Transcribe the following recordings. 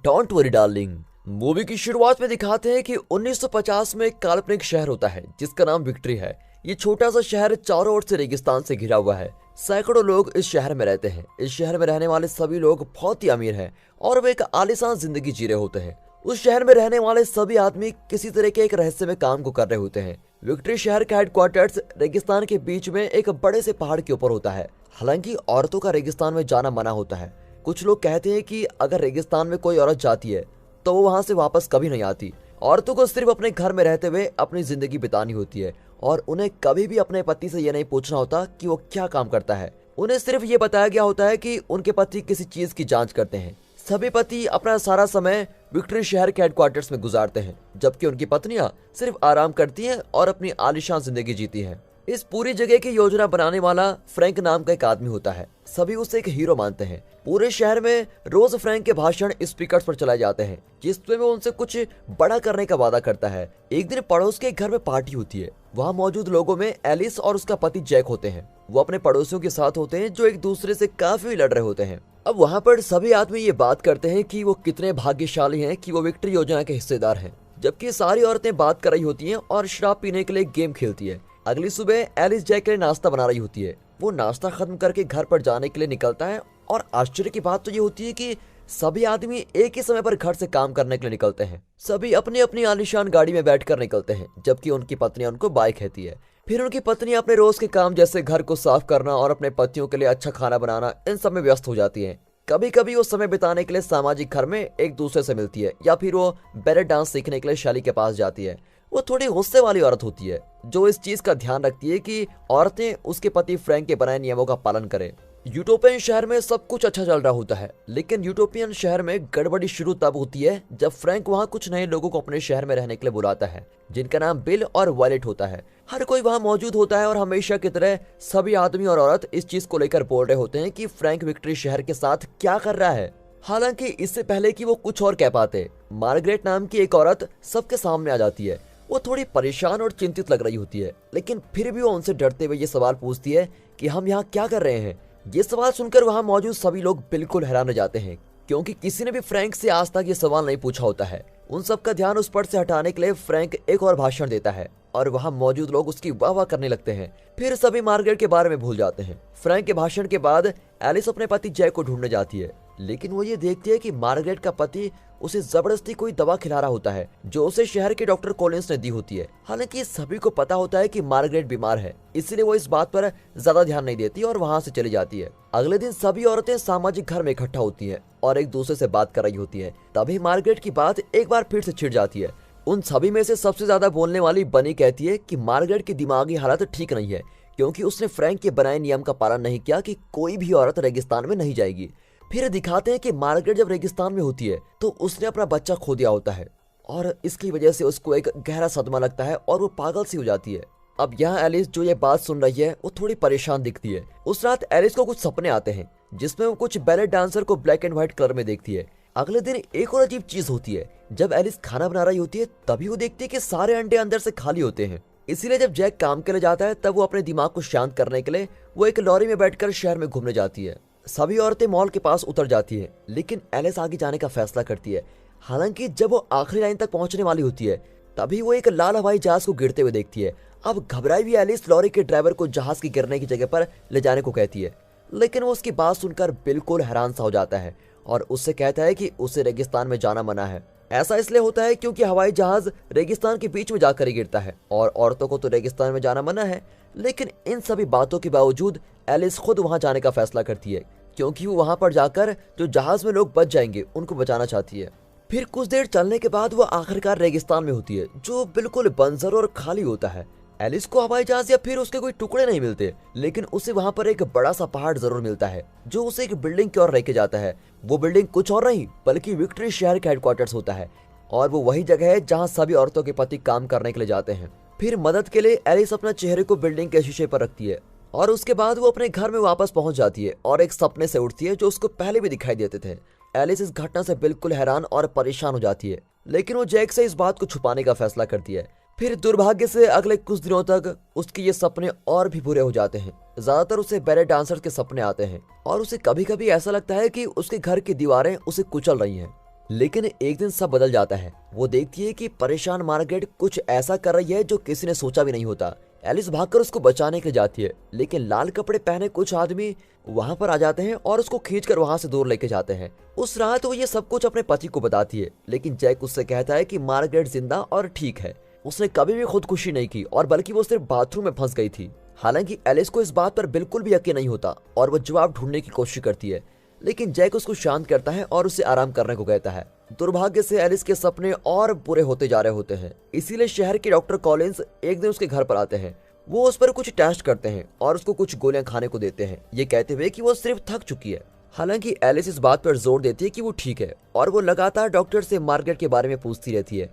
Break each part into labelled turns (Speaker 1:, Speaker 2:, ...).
Speaker 1: Don't worry darling. Movie की शुरुआत में दिखाते हैं कि 1950 में एक काल्पनिक शहर होता है जिसका नाम विक्ट्री है। ये छोटा सा शहर चारों ओर से रेगिस्तान से घिरा हुआ है। सैकड़ों लोग इस शहर में रहते हैं। इस शहर में रहने वाले सभी लोग बहुत ही अमीर हैं और वे एक आलीशान जिंदगी जी रहे होते हैं। उस शहर में रहने वाले सभी आदमी किसी तरह के एक रहस्यमय काम को कर रहे होते हैं। विक्ट्री शहर का हेडक्वार्टर्स रेगिस्तान के बीच में एक बड़े से पहाड़ के ऊपर होता है। हालांकि औरतों का रेगिस्तान में जाना मना होता है। कुछ लोग कहते हैं कि अगर रेगिस्तान में कोई औरत जाती है तो वो वहां से वापस कभी नहीं आती। औरतों को सिर्फ अपने घर में रहते हुए अपनी जिंदगी बितानी होती है और उन्हें कभी भी अपने पति से यह नहीं पूछना होता कि वो क्या काम करता है। उन्हें सिर्फ ये बताया गया होता है कि उनके पति किसी चीज की जांच करते हैं। सभी पति अपना सारा समय विक्ट्री शहर के हेडक्वार्टर्स में गुजारते हैं, जबकि उनकी पत्नियां सिर्फ आराम करती हैं और अपनी आलीशान जिंदगी जीती हैं। इस पूरी जगह की योजना बनाने वाला फ्रैंक नाम का एक आदमी होता है। सभी उसे एक हीरो मानते हैं। पूरे शहर में रोज फ्रैंक के भाषण स्पीकर्स पर चलाए जाते हैं जिसमें वो उनसे कुछ बड़ा करने का वादा करता है। एक दिन पड़ोस के घर में पार्टी होती है। वहाँ मौजूद लोगों में एलिस और उसका पति जैक होते हैं। वो अपने पड़ोसियों के साथ होते हैं जो एक दूसरे से काफी लड़ रहे होते हैं। अब वहाँ पर सभी आदमी ये बात करते हैं कि वो कितने भाग्यशाली हैं कि वो विक्ट्री योजना के हिस्सेदार हैं, जबकि सारी औरतें बात कर रही होती हैं और शराब पीने के लिए गेम खेलती है। अगली सुबह एलिस जैक के लिए नाश्ता बना रही होती है। वो नाश्ता खत्म करके घर पर जाने के लिए निकलता है और आश्चर्य की बात तो ये होती है कि सभी आदमी एक ही समय पर घर से काम करने के लिए निकलते हैं। सभी अपनी अपनी आलीशान गाड़ी में बैठकर निकलते हैं, जबकि उनकी पत्नियां उनको बाइक कहती है। फिर उनकी पत्नियां अपने रोज के काम जैसे घर को साफ करना और अपने पतियों के लिए अच्छा खाना बनाना इन सब में व्यस्त हो जाती हैं। कभी कभी वो समय बिताने के लिए सामाजिक घर में एक दूसरे से मिलती है या फिर वो बैले डांस सीखने के लिए शैली के पास जाती है। वो थोड़ी गुस्से वाली औरत होती है जो इस चीज का ध्यान रखती है कि औरतें उसके पति फ्रैंक के बनाए नियमों का पालन करें। यूटोपियन शहर में सब कुछ अच्छा चल रहा होता है, लेकिन यूटोपियन शहर में गड़बड़ी शुरू तब होती है जब फ्रैंक वहाँ कुछ नए लोगों को अपने शहर में रहने के लिए बुलाता है, जिनका नाम बिल और वायलेट होता है। हर कोई वहाँ मौजूद होता है और हमेशा की तरह सभी आदमी और औरत इस चीज को लेकर बोल रहे होते हैं कि फ्रैंक विक्ट्री शहर के साथ क्या कर रहा है। हालांकि इससे पहले कि वो कुछ और कह पाते, मार्गरेट नाम की एक औरत सबके सामने आ जाती है। वो थोड़ी परेशान और चिंतित लग रही होती है, लेकिन फिर भी वो उनसे डरते हुए ये सवाल पूछती है कि हम यहाँ क्या कर रहे हैं। ये सवाल सुनकर वहाँ मौजूद सभी लोग बिल्कुल हैरान हो जाते हैं, क्योंकि किसी ने भी फ्रैंक से आज तक ये सवाल नहीं पूछा होता है। उन सब का ध्यान उस पर से हटाने के लिए फ्रैंक एक और भाषण देता है और वहाँ मौजूद लोग उसकी वाह वाह करने लगते हैं। फिर सभी मार्गरेट के बारे में भूल जाते हैं। फ्रैंक के भाषण के बाद एलिस अपने पति जैक को ढूंढने जाती है, लेकिन वो ये देखती है कि मार्गरेट का पति उसे जबरदस्ती कोई दवा खिला रहा होता है जो उसे शहर के डॉक्टर कॉलिंस ने दी होती है। हालांकि सभी को पता होता है कि मार्गरेट बीमार है, इसलिए वो इस बात पर ज्यादा ध्यान नहीं देती और वहां से चली जाती है। अगले दिन सभी औरतें सामाजिक घर में इकट्ठा होती हैं और एक दूसरे से बात कर रही होती है। तभी मार्गरेट की बात एक बार फिर से छिड़ जाती है। उन सभी में से सबसे ज्यादा बोलने वाली बनी कहती है कि मार्गरेट की दिमागी हालत ठीक नहीं है, क्योंकि उसने फ्रैंक के बनाए नियम का पालन नहीं किया कि कोई भी औरत रेगिस्तान में नहीं जाएगी। फिर दिखाते हैं कि मार्गरेट जब रेगिस्तान में होती है तो उसने अपना बच्चा खो दिया होता है और इसकी वजह से उसको एक गहरा सदमा लगता है और वो पागल सी हो जाती है। अब यहाँ एलिस जो ये बात सुन रही है वो थोड़ी परेशान दिखती है। उस रात एलिस को कुछ सपने आते हैं जिसमें वो कुछ बैले डांसर को ब्लैक एंड व्हाइट कलर में देखती है। अगले दिन एक और अजीब चीज होती है। जब एलिस खाना बना रही होती है तभी वो देखती है कि सारे अंडे अंदर से खाली होते हैं। इसीलिए जब जैक काम के लिए जाता है तब वो अपने दिमाग को शांत करने के लिए वो एक लॉरी में बैठकर शहर में घूमने जाती है। सभी औरतें मॉल के पास उतर जाती है, लेकिन एलिस आगे जाने का फैसला करती है। हालांकि जब वो आखिरी लाइन तक पहुंचने वाली होती है तभी वो एक लाल हवाई जहाज को गिरते हुए देखती है। अब घबराई हुई एलिस लॉरी के ड्राइवर को जहाज की गिरने की जगह पर ले जाने को कहती है, लेकिन वो उसकी बात सुनकर बिल्कुल हैरान सा हो जाता है और उससे कहता है कि उसे रेगिस्तान में जाना मना है। ऐसा इसलिए होता है क्योंकि हवाई जहाज रेगिस्तान के बीच में जाकर ही गिरता है और औरतों को तो रेगिस्तान में जाना मना है। लेकिन इन सभी बातों के बावजूद एलिस खुद वहां जाने का फैसला करती है, क्योंकि वो वहां पर जाकर जो जहाज में लोग बच जाएंगे उनको बचाना चाहती है। फिर कुछ देर चलने के बाद वो आखिरकार रेगिस्तान में होती है जो बिल्कुल बंजर और खाली होता है। एलिस को हवाई जहाज या फिर उसके कोई टुकड़े नहीं मिलते, लेकिन उसे वहां पर एक बड़ा सा पहाड़ जरूर मिलता है जो उसे एक बिल्डिंग की ओर लेके जाता है। वो बिल्डिंग कुछ और नहीं बल्कि विक्ट्री शहर का हेडक्वार्टर्स होता है और वो वही जगह है जहाँ सभी औरतों के पति काम करने के लिए जाते हैं। फिर मदद के लिए एलिस अपना चेहरे को बिल्डिंग के शीशे पर रखती है और उसके बाद वो अपने घर में वापस पहुंच जाती है और एक सपने से उठती है जो उसको पहले भी दिखाई देते थे। एलिस इस घटना से बिल्कुल हैरान और परेशान हो जाती है, लेकिन वो जैक से इस बात को छुपाने का फैसला करती है। फिर दुर्भाग्य से अगले कुछ दिनों तक उसके ये सपने और भी बुरे हो जाते हैं। ज्यादातर उसे बैले डांसर्स के सपने आते हैं और उसे कभी कभी ऐसा लगता है कि उसके घर की दीवारें उसे कुचल रही हैं। लेकिन एक दिन सब बदल जाता है। वो देखती है कि परेशान मार्गरेट कुछ ऐसा कर रही है जो किसी ने सोचा भी नहीं होता। एलिस भागकर उसको बचाने के लिए जाती है, लेकिन लाल कपड़े पहने कुछ आदमी वहां पर आ जाते हैं और उसको खींचकर वहां से दूर लेके जाते हैं। उस रात वो ये सब कुछ अपने पति को बताती है, लेकिन जैक उससे कहता है कि मार्गरेट जिंदा और ठीक है। उसने कभी भी खुदकुशी नहीं की और बल्कि वो सिर्फ बाथरूम में फंस गई थी। हालांकि एलिस को इस बात पर बिल्कुल भी यकीन नहीं होता और वो जवाब ढूंढने की कोशिश करती है, लेकिन जैक उसको शांत करता है और उसे आराम करने को कहता है। दुर्भाग्य से एलिस के सपने और बुरे होते जा रहे होते हैं, इसीलिए शहर के डॉक्टर कॉलिंस एक दिन उसके घर पर आते हैं। वो उस पर कुछ टेस्ट करते हैं और उसको कुछ गोलियां खाने को देते हैं, ये कहते हुए कि वो सिर्फ थक चुकी है। हालांकि एलिस इस बात पर जोर देती है कि वो ठीक है और वो लगातार डॉक्टर से मार्गरेट के बारे में पूछती रहती है।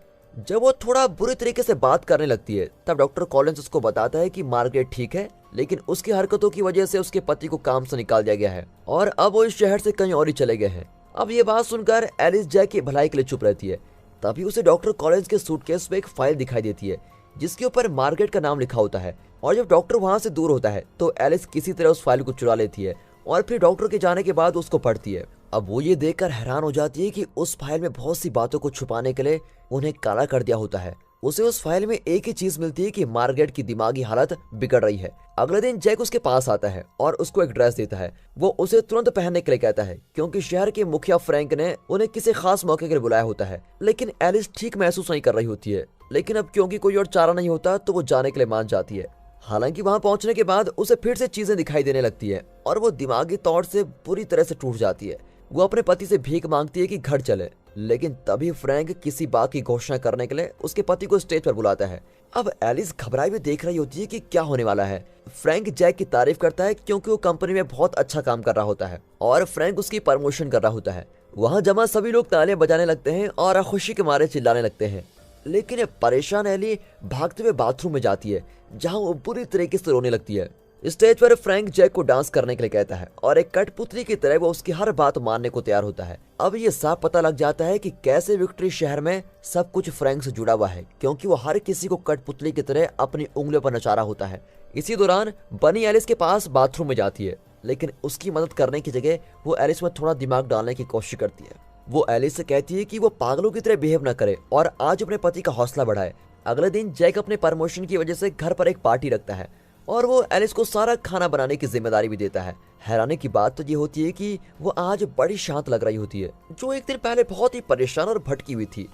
Speaker 1: जब वो थोड़ा बुरी तरीके से बात करने लगती है तब डॉक्टर कॉलिंस उसको बताता है कि मार्गरेट ठीक है, लेकिन उसकी हरकतों की वजह से उसके पति को काम से निकाल दिया गया है और अब वो इस शहर से कहीं और ही चले गए हैं। अब ये बात सुनकर एलिस जैक की भलाई के लिए चुप रहती है। तभी उसे डॉक्टर कॉलिंस के सूटकेस में एक फाइल दिखाई देती है जिसके ऊपर मार्गरेट का नाम लिखा होता है, और जब डॉक्टर वहां से दूर होता है तो एलिस किसी तरह उस फाइल को चुरा लेती है और फिर डॉक्टर के जाने के बाद उसको पढ़ती है। अब वो ये देखकर हैरान हो जाती है कि उस फाइल में बहुत सी बातों को छुपाने के लिए उन्हें काला कर दिया होता है। उसे उस फाइल में एक ही चीज मिलती है कि मार्गरेट की दिमागी हालत बिगड़ रही है। अगले दिन जैक उसके पास आता है और उसको एक ड्रेस देता है। वो उसे तुरंत पहनने के लिए कहता है क्योंकि शहर के मुखिया फ्रैंक ने उन्हें किसी खास मौके के लिए बुलाया होता है। लेकिन एलिस ठीक महसूस नहीं कर रही होती है, लेकिन अब क्योंकि कोई और चारा नहीं होता तो वो जाने के लिए मान जाती है। हालांकि वहां पहुंचने के बाद उसे फिर से चीजें दिखाई देने लगती है और वो दिमागी तौर से बुरी तरह से टूट जाती है। वो अपने पति से भीख मांगती है कि घर चले, लेकिन तभी फ्रैंक किसी बात की घोषणा करने के लिए उसके पति को स्टेज पर बुलाता है। अब एलिस घबराई हुई देख रही होती है कि क्या होने वाला है। फ्रैंक जैक की तारीफ करता है क्योंकि वो कंपनी में बहुत अच्छा काम कर रहा होता है और फ्रैंक उसकी प्रमोशन कर रहा होता है। वहां जमा सभी लोग ताले बजाने लगते हैं और खुशी के मारे चिल्लाने लगते हैं, लेकिन परेशान एली भागते हुए बाथरूम में जाती है जहां वो बुरी तरीके से रोने लगती है। स्टेज पर फ्रैंक जैक को डांस करने के लिए कहता है और एक कठपुतली की तरह वो उसकी हर बात मानने को तैयार होता है। अब ये साफ पता लग जाता है कि कैसे विक्ट्री शहर में सब कुछ फ्रैंक से जुड़ा हुआ है, क्योंकि वो हर किसी को कठपुतली की तरह अपनी उंगलियों पर नचा रहा होता है। इसी दौरान बनी एलिस के पास बाथरूम में जाती है, लेकिन उसकी मदद करने की जगह वो एलिस में थोड़ा दिमाग डालने की कोशिश करती है। वो एलिस से कहती है कि वो पागलों की तरह बिहेव न करे और आज अपने पति का हौसला बढ़ाए। अगले दिन जैक अपने प्रमोशन की वजह से घर पर एक पार्टी रखता है और वो एलिस को सारा खाना बनाने की जिम्मेदारी भी देता है। हैरानी की बात तो ये होती है कि वो आज बड़ी शांत लग रही होती है, जो एक दिन पहले बहुत ही परेशान और भटकी हुई थी।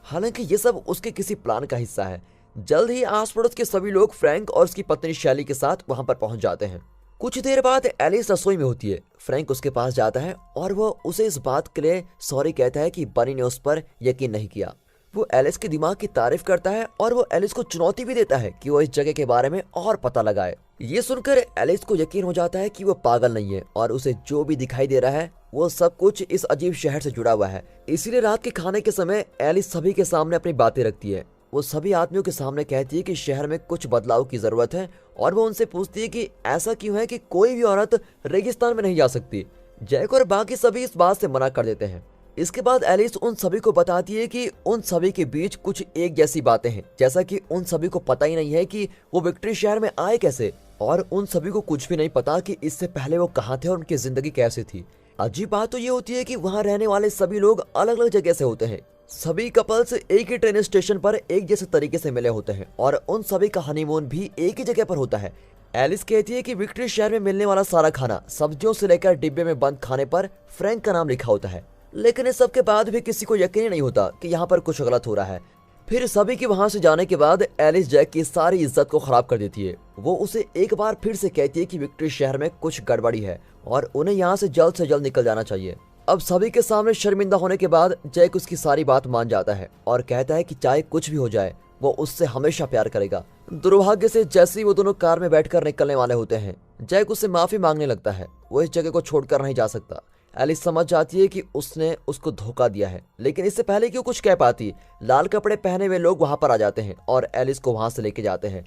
Speaker 1: हालांकि ये सब उसके किसी प्लान का हिस्सा है। जल्द ही आस पड़ोस के सभी लोग फ्रैंक और उसकी पत्नी शैली के साथ वहां पर पहुंच जाते हैं। कुछ देर बाद एलिस रसोई में होती है। फ्रैंक उसके पास जाता है और वो उसे इस बात के लिए सॉरी कहता है कि बनी ने उस पर यकीन नहीं किया। वो एलिस के दिमाग की तारीफ करता है और वो एलिस को चुनौती भी देता है कि वो इस जगह के बारे में और पता लगाए। ये सुनकर एलिस को यकीन हो जाता है कि वो पागल नहीं है और उसे जो भी दिखाई दे रहा है वो सब कुछ इस अजीब शहर से जुड़ा हुआ है। इसीलिए रात के खाने के समय एलिस सभी के सामने अपनी बातें रखती है। वो सभी आदमियों के सामने कहती है कि शहर में कुछ बदलाव की जरूरत है और वो उनसे पूछती है कि ऐसा क्यों है कि कोई भी औरत रेगिस्तान में नहीं जा सकती। जैक और बाकी सभी इस बात से मना कर देते हैं। इसके बाद एलिस उन सभी को बताती है कि उन सभी के बीच कुछ एक जैसी बातें हैं, जैसा कि उन सभी को पता ही नहीं है कि वो विक्ट्री शहर में आए कैसे, और उन सभी को कुछ भी नहीं पता कि इससे पहले वो कहाँ थे और उनकी जिंदगी कैसे थी। अजीब बात तो ये होती है कि वहाँ रहने वाले सभी लोग अलग अलग जगह से होते हैं। सभी कपल्स एक ही ट्रेन स्टेशन पर एक जैसे तरीके से मिले होते हैं और उन सभी का हनीमून भी एक ही जगह पर होता है। एलिस कहती है कि विक्ट्री शहर में मिलने वाला सारा खाना, सब्जियों से लेकर डिब्बे में बंद खाने पर फ्रैंक का नाम लिखा होता है, लेकिन इस सब के बाद भी किसी को यकीन नहीं होता कि यहाँ पर कुछ गलत हो रहा है। फिर सभी के वहां से जाने के बाद एलिस जैक की सारी इज्जत को खराब कर देती है। वो उसे एक बार फिर से कहती है कि विक्ट्री शहर में कुछ गड़बड़ी है और उन्हें यहाँ से जल्द निकल जाना चाहिए। अब सभी के सामने शर्मिंदा होने के बाद जैक उसकी सारी बात मान जाता है और कहता है कि चाहे कुछ भी हो जाए वो उससे हमेशा प्यार करेगा। दुर्भाग्य से जैसे ही वो दोनों कार में बैठकर निकलने वाले होते हैं, जैक उससे माफी मांगने लगता है। वो इस जगह को छोड़कर नहीं जा सकता। एलिस समझ जाती है कि उसने उसको धोखा दिया है, लेकिन इससे पहले कि वो कुछ कह पाती, लाल कपड़े पहने हुए लोग वहां पर आ जाते हैं और एलिस को वहां से लेके जाते हैं।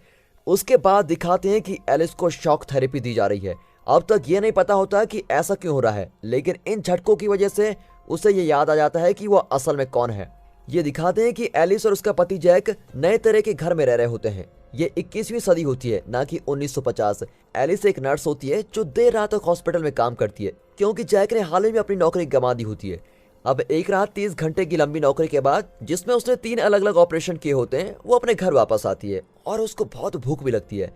Speaker 1: उसके बाद दिखाते हैं कि एलिस को शॉक थेरेपी दी जा रही है। अब तक ये नहीं पता होता कि ऐसा क्यों हो रहा है, लेकिन इन झटकों की वजह से उसे ये याद आ जाता है कि वो असल में कौन है। ये दिखाते हैं कि एलिस और उसका पति जैक नए तरह के घर में रह रहे होते हैं। ये 21वीं सदी होती है, ना कि 1950। एलिस एक नर्स होती है जो देर रात तक हॉस्पिटल में काम करती है, क्योंकि जैक ने हाल ही में अपनी नौकरी गंवा दी होती है। अब एक रात 30 घंटे की लंबी नौकरी के बाद, जिसमें उसने 3 अलग अलग ऑपरेशन किए होते हैं, वो अपने घर वापस आती है और उसको बहुत भूख भी लगती है।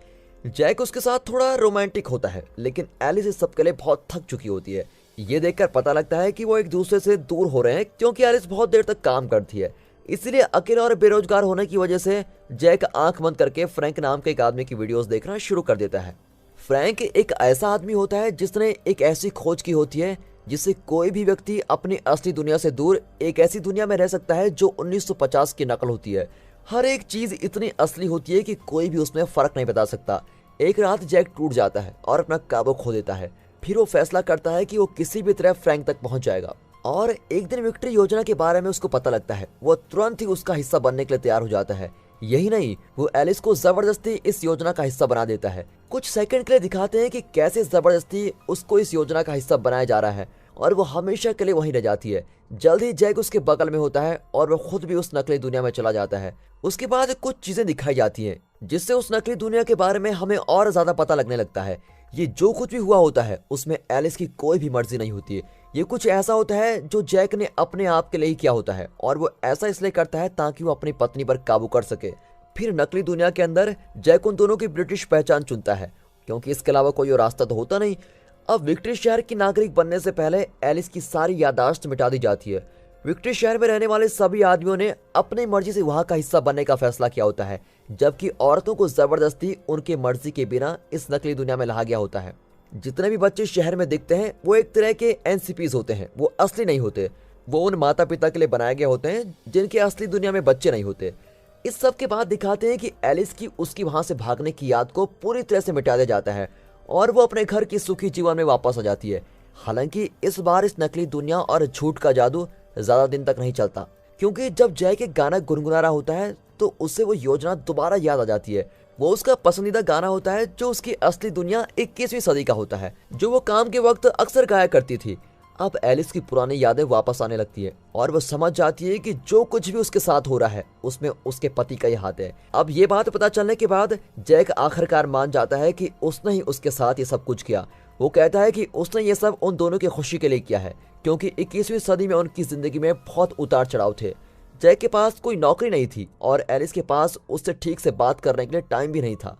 Speaker 1: जैक उसके साथ थोड़ा रोमांटिक होता है, लेकिन एलिस इस सब के लिए बहुत थक चुकी होती है। ये देखकर पता लगता है कि वो एक दूसरे से दूर हो रहे हैं, क्योंकि एलिस बहुत देर तक काम करती है। इसलिए अकेले और बेरोजगार होने की वजह से जैक आंख बंद करके फ्रैंक नाम के एक आदमी की वीडियोस देखना शुरू कर देता है। फ्रैंक एक ऐसा आदमी होता है जिसने एक ऐसी खोज की होती है जिससे कोई भी व्यक्ति अपनी असली दुनिया से दूर एक ऐसी दुनिया में रह सकता है जो 1950 की नकल होती है। हर एक चीज इतनी असली होती है कि कोई भी उसमें फर्क नहीं बता सकता। एक रात जैक टूट जाता है और अपना काबू खो देता है। फिर वो फैसला करता है कि वो किसी भी तरह फ्रैंक तक पहुंच जाएगा। और एक दिन विक्ट्री योजना के बारे में उसको पता लगता है। वो तुरंत ही उसका हिस्सा बनने के लिए तैयार हो जाता है। यही नहीं, वो एलिस को जबरदस्ती इस योजना का हिस्सा बना देता है। कुछ सेकंड के लिए दिखाते हैं कि कैसे जबरदस्ती उसको इस योजना का हिस्सा बनाया जा रहा है और वो हमेशा के लिए वहीं रह जाती है। जल्द ही जैक उसके बगल में होता है और वो खुद भी उस नकली दुनिया में चला जाता है। उसके बाद कुछ चीजें दिखाई जाती हैं जिससे उस नकली दुनिया के बारे में हमें और ज्यादा पता लगने लगता है। ये जो कुछ भी हुआ होता है उसमें एलिस की कोई भी मर्जी नहीं होती है। ये कुछ ऐसा होता है जो जैक ने अपने आप के लिए ही किया होता है और वो ऐसा इसलिए करता है ताकि वो अपनी पत्नी पर काबू कर सके। फिर नकली दुनिया के अंदर जैक उन दोनों की ब्रिटिश पहचान चुनता है, क्योंकि इसके अलावा कोई और रास्ता तो होता नहीं। अब विक्ट्री शहर की नागरिक बनने से पहले एलिस की सारी याददाश्त मिटा दी जाती है। विक्ट्री शहर में रहने वाले सभी आदमियों ने अपनी मर्जी से वहां का हिस्सा बनने का फैसला किया होता है, जबकि औरतों को जबरदस्ती उनकी मर्जी के बिना इस नकली दुनिया में लाया गया होता है। जितने भी बच्चे शहर में दिखते हैं वो एक तरह के एनसीपीज होते हैं। वो असली नहीं होते, वो उन माता पिता के लिए बनाए गए होते हैं जिनके असली दुनिया में बच्चे नहीं होते। इस सब के बाद दिखाते हैं कि एलिस की उसकी वहां से भागने की याद को पूरी तरह से मिटा दिया जाता है और वो अपने घर की सुखी जीवन में वापस आ जाती है। हालांकि इस बार इस नकली दुनिया और झूठ का जादू ज्यादा दिन तक नहीं चलता, क्योंकि जब जैक एक गाना गुनगुना रहा होता है तो उससे वो योजना दोबारा याद आ जाती है। वो उसका पसंदीदा गाना होता है जो उसकी असली दुनिया 21वीं सदी का होता है, जो वो काम के वक्त अक्सर गाया करती थी। अब एलिस की पुरानी यादें वापस आने लगती है और वो समझ जाती है कि जो कुछ भी उसके साथ हो रहा है उसमें उसके पति का ही हाथ है। अब ये बात पता चलने के बाद जैक आखिरकार मान जाता है कि उसने ही उसके साथ ये सब कुछ किया। वो कहता है कि उसने ये सब उन दोनों की खुशी के लिए किया है, क्योंकि 21वीं सदी में उनकी जिंदगी में बहुत उतार चढ़ाव थे। जैक के पास कोई नौकरी नहीं थी और एलिस के पास उससे ठीक से बात करने के लिए टाइम भी नहीं था।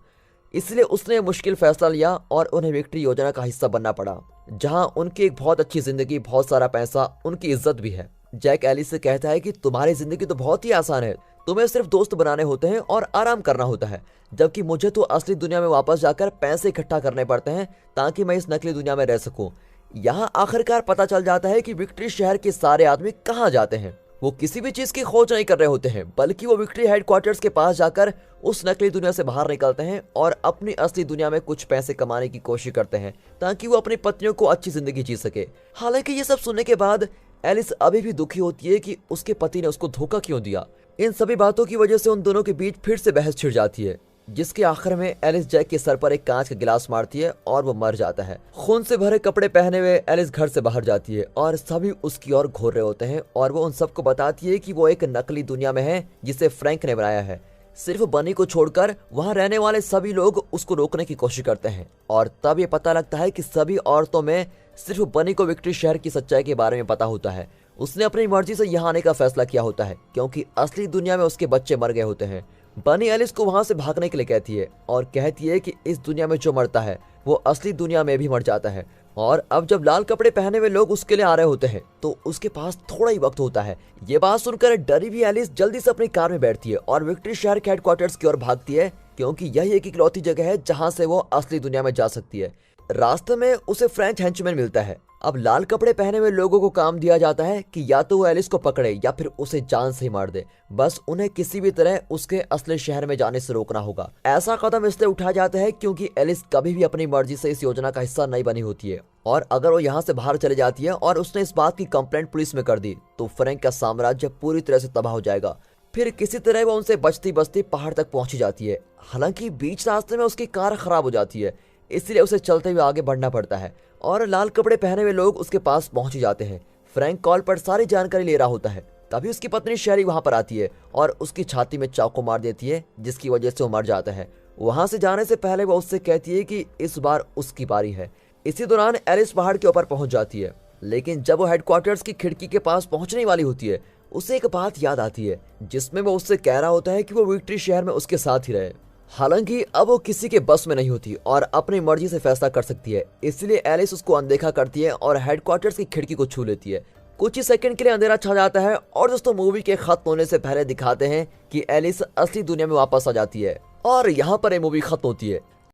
Speaker 1: इसलिए उसने मुश्किल फैसला लिया और उन्हें विक्ट्री योजना का हिस्सा बनना पड़ा, जहां उनकी एक बहुत अच्छी जिंदगी, बहुत सारा पैसा, उनकी इज्जत भी है। जैक एलिस से कहता है कि तुम्हारी जिंदगी तो बहुत ही आसान है, तुम्हें सिर्फ दोस्त बनाने होते हैं और आराम करना होता है, जबकि मुझे तो असली दुनिया में वापस जाकर पैसे इकट्ठा करने पड़ते हैं ताकि मैं इस नकली दुनिया में रह सकूं। यहाँ आखिरकार पता चल जाता है कि विक्ट्री शहर के सारे आदमी कहाँ जाते हैं। वो किसी भी चीज की खोज नहीं कर रहे होते हैं, बल्कि वो विक्ट्री हेडक्वार्टर्स के पास जाकर उस नकली दुनिया से बाहर निकलते हैं और अपनी असली दुनिया में कुछ पैसे कमाने की कोशिश करते हैं ताकि वो अपनी पत्नियों को अच्छी जिंदगी जी सके। हालांकि ये सब सुनने के बाद एलिस अभी भी दुखी होती है कि उसके पति ने उसको धोखा क्यों दिया। इन सभी बातों की वजह से उन दोनों के बीच फिर से बहस छिड़ जाती है, जिसके आखिर में एलिस जैक के सर पर एक कांच का गिलास मारती है और वो मर जाता है। खून से भरे कपड़े पहने हुए एलिस घर से बाहर जाती है और सभी उसकी ओर घूर रहे होते हैं और वो उन सबको बताती है कि वो एक नकली दुनिया में है जिसे फ्रैंक ने बनाया है। सिर्फ बनी को छोड़कर वहां रहने वाले सभी लोग उसको रोकने की कोशिश करते हैं और तब ये पता लगता है कि सभी औरतों में सिर्फ बनी को विक्ट्री शहर की सच्चाई के बारे में पता होता है। उसने अपनी मर्जी से यहाँ आने का फैसला किया होता है, क्योंकि असली दुनिया में उसके बच्चे मर गए होते हैं। बनी एलिस को वहां से भागने के लिए कहती है और कहती है कि इस दुनिया में जो मरता है वो असली दुनिया में भी मर जाता है। और अब जब लाल कपड़े पहने हुए लोग उसके लिए आ रहे होते हैं तो उसके पास थोड़ा ही वक्त होता है। ये बात सुनकर डरी हुई एलिस जल्दी से अपनी कार में बैठती है और विक्ट्री शहर के हेडक्वार्टर्स की ओर भागती है, क्योंकि यही एक इकलौती जगह है जहां से वो असली दुनिया में जा सकती है। रास्ते में उसे फ्रेंच हेंचमैन मिलता है। अब लाल कपड़े पहने हुए लोगों को काम दिया जाता है कि या तो वो एलिस को पकड़े या फिर उसे जान से ही मार दे। बस उन्हें किसी भी तरह उसके असली शहर में जाने से रोकना होगा। ऐसा कदम इसलिए उठाया जाता है क्योंकि एलिस कभी भी अपनी मर्जी से इस योजना का हिस्सा नहीं बनी होती है, और अगर वो यहाँ से बाहर चले जाती है और उसने इस बात की कंप्लेंट पुलिस में कर दी तो फ्रैंक का साम्राज्य पूरी तरह से तबाह हो जाएगा। फिर किसी तरह वो उनसे बचती बचती पहाड़ तक पहुंची जाती है। हालांकि बीच रास्ते में उसकी कार खराब हो जाती है, इसलिए उसे चलते हुए आगे बढ़ना पड़ता है और लाल कपड़े पहने हुए लोग उसके पास पहुंच जाते हैं। फ्रैंक कॉल पर सारी जानकारी ले रहा होता है। तभी उसकी पत्नी शेरी वहां पर आती है और उसकी छाती में चाकू मार देती है, जिसकी वजह से वो मर जाता है। वहां से जाने से पहले वो उससे कहती है कि इस बार उसकी बारी है। इसी दौरान एलिस पहाड़ के ऊपर पहुंच जाती है लेकिन जब वो हेडक्वार्टर्स की खिड़की के पास पहुंचने वाली होती है, उसे एक बात याद आती है जिसमें वो उससे कह रहा होता है कि वो विक्ट्री शहर में उसके साथ ही रहे। हालांकि अब वो किसी के बस में नहीं होती और अपनी मर्जी से फैसला कर सकती है, इसलिए एलिस उसको अनदेखा करती है और हेडक्वार्टर्स की खिड़की को छू लेती है। कुछ ही सेकंड के लिए अंधेरा छा जाता है और दोस्तों मूवी के खत्म होने से पहले दिखाते हैं कि एलिस असली दुनिया में वापस आ जाती है और यहाँ पर ये मूवी खत्म होती है।